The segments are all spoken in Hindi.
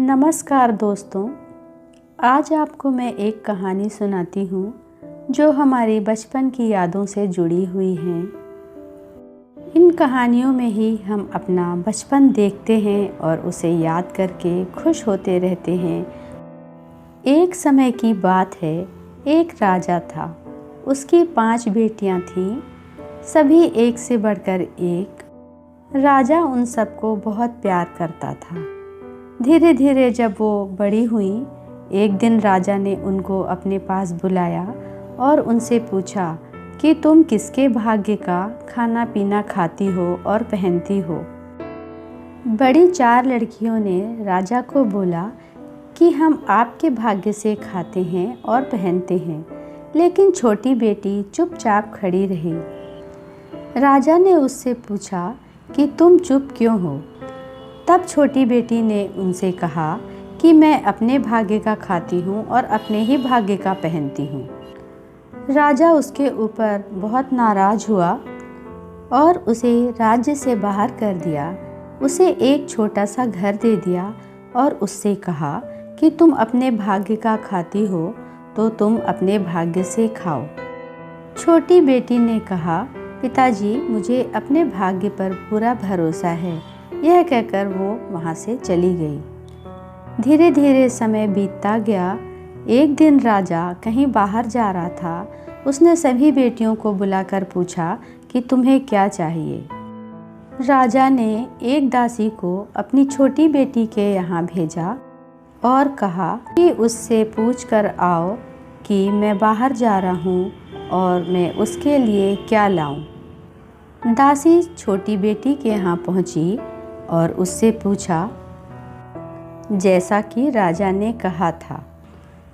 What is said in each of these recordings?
नमस्कार दोस्तों, आज आपको मैं एक कहानी सुनाती हूँ जो हमारी बचपन की यादों से जुड़ी हुई हैं। इन कहानियों में ही हम अपना बचपन देखते हैं और उसे याद करके खुश होते रहते हैं। एक समय की बात है, एक राजा था। उसकी 5 बेटियां थीं, सभी एक से बढ़कर एक। राजा उन सबको बहुत प्यार करता था। धीरे धीरे जब वो बड़ी हुई, एक दिन राजा ने उनको अपने पास बुलाया और उनसे पूछा कि तुम किसके भाग्य का खाना पीना खाती हो और पहनती हो। बड़ी 4 लड़कियों ने राजा को बोला कि हम आपके भाग्य से खाते हैं और पहनते हैं, लेकिन छोटी बेटी चुपचाप खड़ी रही। राजा ने उससे पूछा कि तुम चुप क्यों हो। तब छोटी बेटी ने उनसे कहा कि मैं अपने भाग्य का खाती हूँ और अपने ही भाग्य का पहनती हूँ। राजा उसके ऊपर बहुत नाराज़ हुआ और उसे राज्य से बाहर कर दिया। उसे एक छोटा सा घर दे दिया और उससे कहा कि तुम अपने भाग्य का खाती हो तो तुम अपने भाग्य से खाओ। छोटी बेटी ने कहा, पिताजी मुझे अपने भाग्य पर पूरा भरोसा है। यह कहकर वो वहाँ से चली गई। धीरे धीरे समय बीतता गया। एक दिन राजा कहीं बाहर जा रहा था। उसने सभी बेटियों को बुलाकर पूछा कि तुम्हें क्या चाहिए। राजा ने एक दासी को अपनी छोटी बेटी के यहाँ भेजा और कहा कि उससे पूछ कर आओ कि मैं बाहर जा रहा हूँ और मैं उसके लिए क्या लाऊं। दासी छोटी बेटी के यहाँ पहुँची और उससे पूछा जैसा कि राजा ने कहा था।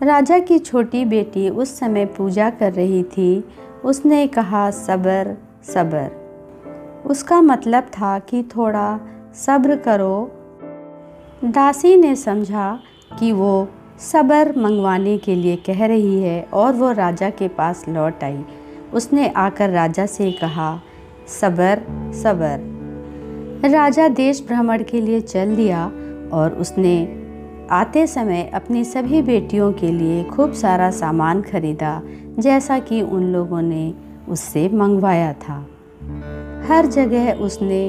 राजा की छोटी बेटी उस समय पूजा कर रही थी। उसने कहा सब्र सब्र। उसका मतलब था कि थोड़ा सब्र करो। दासी ने समझा कि वो सब्र मंगवाने के लिए कह रही है और वो राजा के पास लौट आई। उसने आकर राजा से कहा सब्र सब्र। राजा देश भ्रमण के लिए चल दिया और उसने आते समय अपनी सभी बेटियों के लिए खूब सारा सामान खरीदा, जैसा कि उन लोगों ने उससे मंगवाया था। हर जगह उसने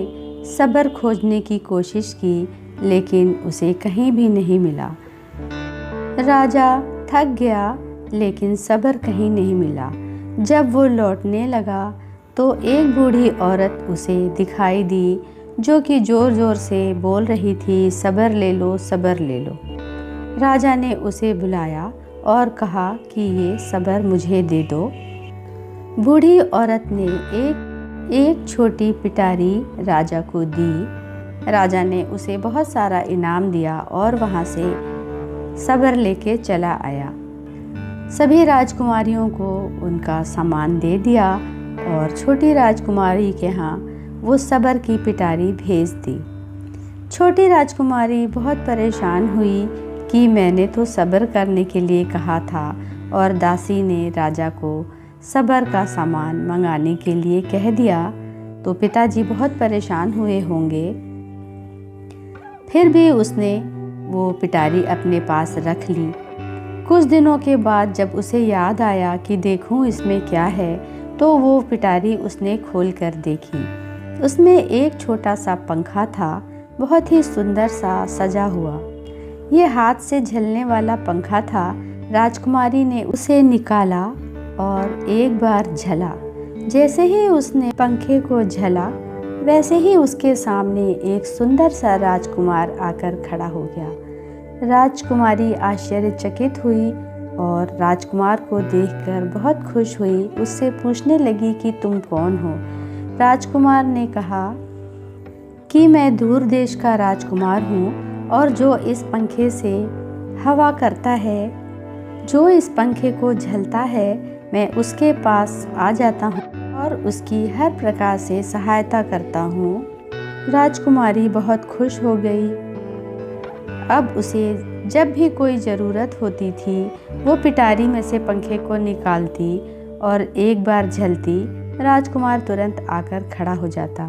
सब्र खोजने की कोशिश की, लेकिन उसे कहीं भी नहीं मिला। राजा थक गया, लेकिन सब्र कहीं नहीं मिला। जब वो लौटने लगा तो एक बूढ़ी औरत उसे दिखाई दी, जो कि ज़ोर ज़ोर से बोल रही थी, सब्र ले लो सब्र ले लो। राजा ने उसे बुलाया और कहा कि ये सब्र मुझे दे दो। बूढ़ी औरत ने एक छोटी पिटारी राजा को दी। राजा ने उसे बहुत सारा इनाम दिया और वहाँ से सब्र लेके चला आया। सभी राजकुमारियों को उनका सामान दे दिया और छोटी राजकुमारी के यहाँ वो सब्र की पिटारी भेज दी। छोटी राजकुमारी बहुत परेशान हुई कि मैंने तो सब्र करने के लिए कहा था और दासी ने राजा को सब्र का सामान मंगाने के लिए कह दिया, तो पिताजी बहुत परेशान हुए होंगे। फिर भी उसने वो पिटारी अपने पास रख ली। कुछ दिनों के बाद जब उसे याद आया कि देखूं इसमें क्या है, तो वो पिटारी उसने खोल कर देखी। उसमें एक छोटा सा पंखा था, बहुत ही सुंदर सा सजा हुआ। ये हाथ से झलने वाला पंखा था। राजकुमारी ने उसे निकाला और एक बार झला। जैसे ही उसने पंखे को झला, वैसे ही उसके सामने एक सुंदर सा राजकुमार आकर खड़ा हो गया। राजकुमारी आश्चर्यचकित हुई और राजकुमार को देखकर बहुत खुश हुई। उससे पूछने लगी कि तुम कौन हो। राजकुमार ने कहा कि मैं दूर देश का राजकुमार हूँ और जो इस पंखे से हवा करता है, जो इस पंखे को झलता है, मैं उसके पास आ जाता हूँ और उसकी हर प्रकार से सहायता करता हूँ। राजकुमारी बहुत खुश हो गई। अब उसे जब भी कोई ज़रूरत होती थी, वो पिटारी में से पंखे को निकालती और एक बार झलती, राजकुमार तुरंत आकर खड़ा हो जाता।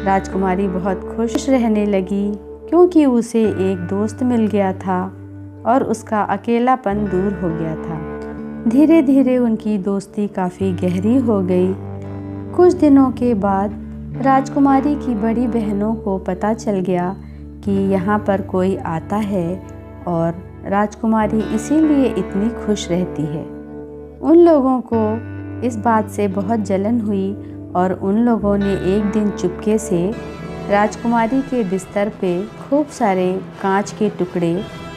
राजकुमारी बहुत खुश रहने लगी क्योंकि उसे एक दोस्त मिल गया था और उसका अकेलापन दूर हो गया था। धीरे धीरे उनकी दोस्ती काफ़ी गहरी हो गई। कुछ दिनों के बाद राजकुमारी की बड़ी बहनों को पता चल गया कि यहाँ पर कोई आता है और राजकुमारी इसीलिए इतनी खुश रहती है। उन लोगों को इस बात से बहुत जलन हुई और उन लोगों ने एक दिन चुपके से राजकुमारी के बिस्तर पे खूब सारे कांच के टुकड़े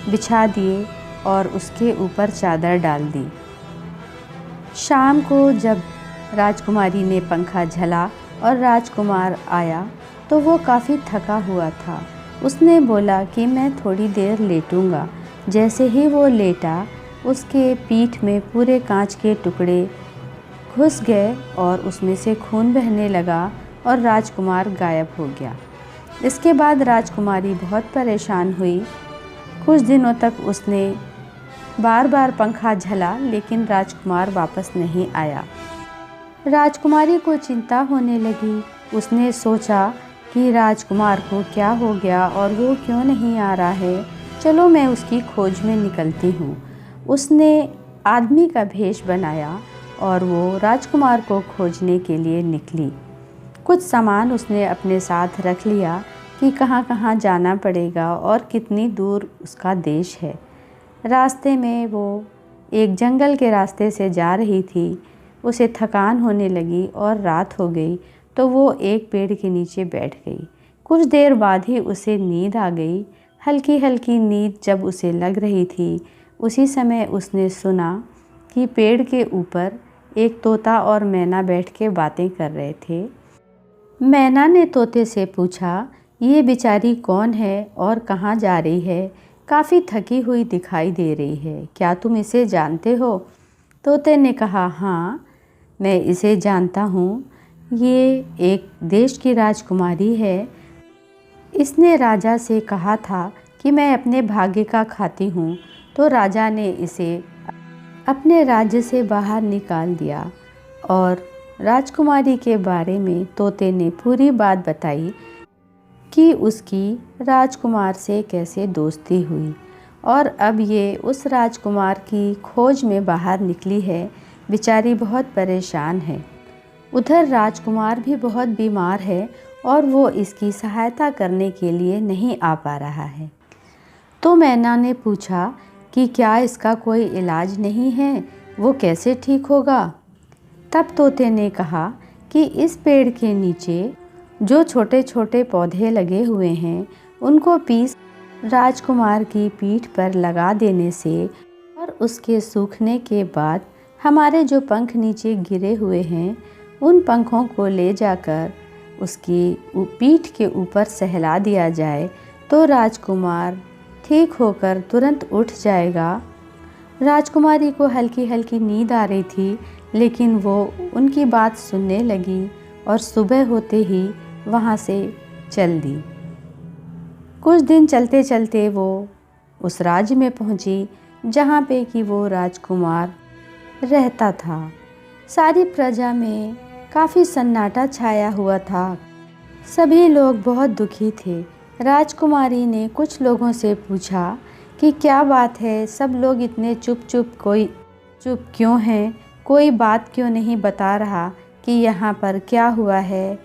बिछा दिए और उसके ऊपर चादर डाल दी। शाम को जब राजकुमारी ने पंखा झला और राजकुमार आया तो वो काफ़ी थका हुआ था। उसने बोला कि मैं थोड़ी देर लेटूंगा। जैसे ही वो लेटा, उसके पीठ में पूरे कांच के टुकड़े घुस गए और उसमें से खून बहने लगा और राजकुमार गायब हो गया। इसके बाद राजकुमारी बहुत परेशान हुई। कुछ दिनों तक उसने बार बार पंखा झला लेकिन राजकुमार वापस नहीं आया। राजकुमारी को चिंता होने लगी। उसने सोचा कि राजकुमार को क्या हो गया और वो क्यों नहीं आ रहा है। चलो मैं उसकी खोज में निकलती हूँ। उसने आदमी का भेष बनाया और वो राजकुमार को खोजने के लिए निकली। कुछ सामान उसने अपने साथ रख लिया कि कहाँ कहाँ जाना पड़ेगा और कितनी दूर उसका देश है। रास्ते में वो एक जंगल के रास्ते से जा रही थी। उसे थकान होने लगी और रात हो गई तो वो एक पेड़ के नीचे बैठ गई। कुछ देर बाद ही उसे नींद आ गई। हल्की हल्की नींद जब उसे लग रही थी, उसी समय उसने सुना कि पेड़ के ऊपर एक तोता और मैना बैठ के बातें कर रहे थे। मैना ने तोते से पूछा, ये बेचारी कौन है और कहाँ जा रही है? काफ़ी थकी हुई दिखाई दे रही है, क्या तुम इसे जानते हो? तोते ने कहा, हाँ मैं इसे जानता हूँ। ये एक देश की राजकुमारी है। इसने राजा से कहा था कि मैं अपने भाग्य का खाती हूँ, तो राजा ने इसे अपने राज्य से बाहर निकाल दिया। और राजकुमारी के बारे में तोते ने पूरी बात बताई कि उसकी राजकुमार से कैसे दोस्ती हुई और अब ये उस राजकुमार की खोज में बाहर निकली है। बेचारी बहुत परेशान है। उधर राजकुमार भी बहुत बीमार है और वो इसकी सहायता करने के लिए नहीं आ पा रहा है। तो मैना ने पूछा कि क्या इसका कोई इलाज नहीं है, वो कैसे ठीक होगा? तब तोते ने कहा कि इस पेड़ के नीचे जो छोटे छोटे पौधे लगे हुए हैं, उनको पीस राजकुमार की पीठ पर लगा देने से और उसके सूखने के बाद हमारे जो पंख नीचे गिरे हुए हैं, उन पंखों को ले जाकर उसकी पीठ के ऊपर सहला दिया जाए तो राजकुमार ठीक होकर तुरंत उठ जाएगा। राजकुमारी को हल्की हल्की नींद आ रही थी, लेकिन वो उनकी बात सुनने लगी और सुबह होते ही वहाँ से चल दी। कुछ दिन चलते चलते वो उस राज्य में पहुँची जहाँ पे कि वो राजकुमार रहता था। सारी प्रजा में काफ़ी सन्नाटा छाया हुआ था। सभी लोग बहुत दुखी थे। राजकुमारी ने कुछ लोगों से पूछा कि क्या बात है, सब लोग इतने चुप क्यों हैं? कोई बात क्यों नहीं बता रहा कि यहाँ पर क्या हुआ है?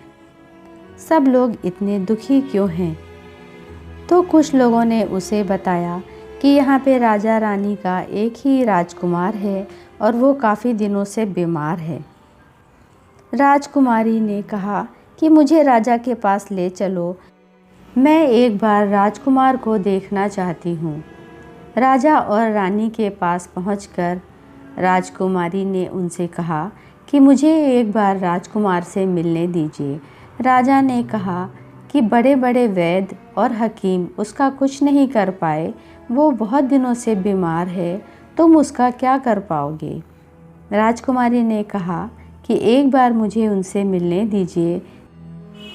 सब लोग इतने दुखी क्यों हैं? तो कुछ लोगों ने उसे बताया कि यहाँ पे राजा रानी का एक ही राजकुमार है और वो काफ़ी दिनों से बीमार है। राजकुमारी ने कहा कि मुझे राजा के पास ले चलो, मैं एक बार राजकुमार को देखना चाहती हूँ। राजा और रानी के पास पहुँचकर राजकुमारी ने उनसे कहा कि मुझे एक बार राजकुमार से मिलने दीजिए। राजा ने कहा कि बड़े बड़े वैद्य और हकीम उसका कुछ नहीं कर पाए, वो बहुत दिनों से बीमार है, तुम उसका क्या कर पाओगे? राजकुमारी ने कहा कि एक बार मुझे उनसे मिलने दीजिए,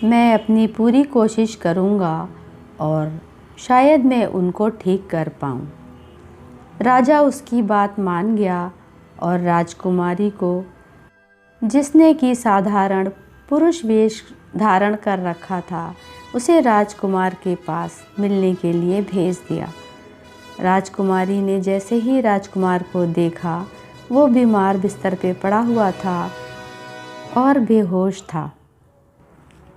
मैं अपनी पूरी कोशिश करूँगा और शायद मैं उनको ठीक कर पाऊँ। राजा उसकी बात मान गया और राजकुमारी को, जिसने कि साधारण पुरुष वेश धारण कर रखा था, उसे राजकुमार के पास मिलने के लिए भेज दिया। राजकुमारी ने जैसे ही राजकुमार को देखा, वो बीमार बिस्तर पे पड़ा हुआ था और बेहोश था।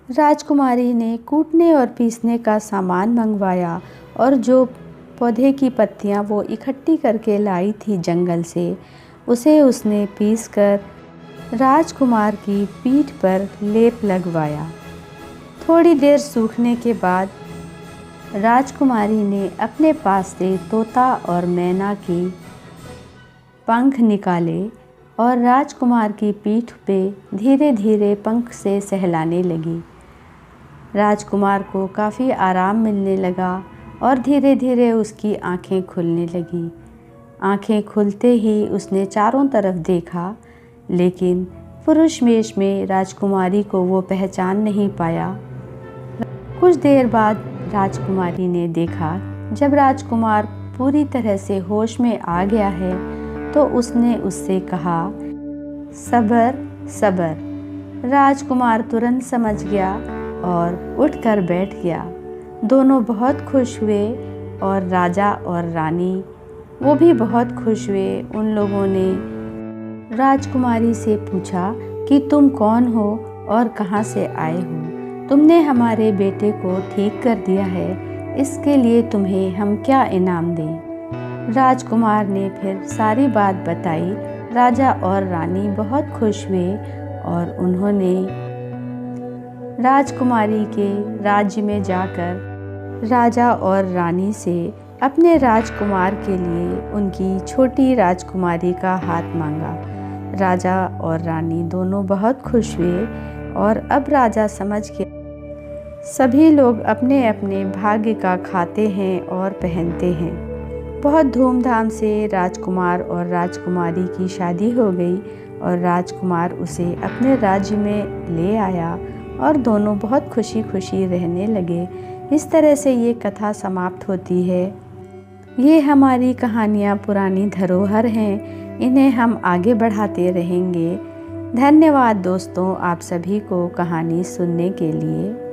राजकुमारी ने कूटने और पीसने का सामान मंगवाया और जो पौधे की पत्तियां वो इकट्ठी करके लाई थी जंगल से, उसे उसने पीसकर राजकुमार की पीठ पर लेप लगवाया। थोड़ी देर सूखने के बाद राजकुमारी ने अपने पास से तोता और मैना की पंख निकाले और राजकुमार की पीठ पे धीरे धीरे पंख से सहलाने लगी। राजकुमार को काफ़ी आराम मिलने लगा और धीरे धीरे उसकी आंखें खुलने लगी। आंखें खुलते ही उसने चारों तरफ देखा, लेकिन पुरुष वेश में राजकुमारी को वो पहचान नहीं पाया। कुछ देर बाद राजकुमारी ने देखा, जब राजकुमार पूरी तरह से होश में आ गया है तो उसने उससे कहा, सब्र सब्र। राजकुमार तुरंत समझ गया और उठकर बैठ गया। दोनों बहुत खुश हुए और राजा और रानी वो भी बहुत खुश हुए। उन लोगों ने राजकुमारी से पूछा कि तुम कौन हो और कहाँ से आए हो? तुमने हमारे बेटे को ठीक कर दिया है, इसके लिए तुम्हें हम क्या इनाम दें? राजकुमार ने फिर सारी बात बताई। राजा और रानी बहुत खुश हुए और उन्होंने राजकुमारी के राज्य में जाकर राजा और रानी से अपने राजकुमार के लिए उनकी छोटी राजकुमारी का हाथ मांगा। राजा और रानी दोनों बहुत खुश हुए और अब राजा समझ गए सभी लोग अपने अपने भाग्य का खाते हैं और पहनते हैं। बहुत धूमधाम से राजकुमार और राजकुमारी की शादी हो गई और राजकुमार उसे अपने राज्य में ले आया और दोनों बहुत खुशी खुशी रहने लगे। इस तरह से ये कथा समाप्त होती है। ये हमारी कहानियाँ पुरानी धरोहर हैं, इन्हें हम आगे बढ़ाते रहेंगे। धन्यवाद दोस्तों, आप सभी को कहानी सुनने के लिए।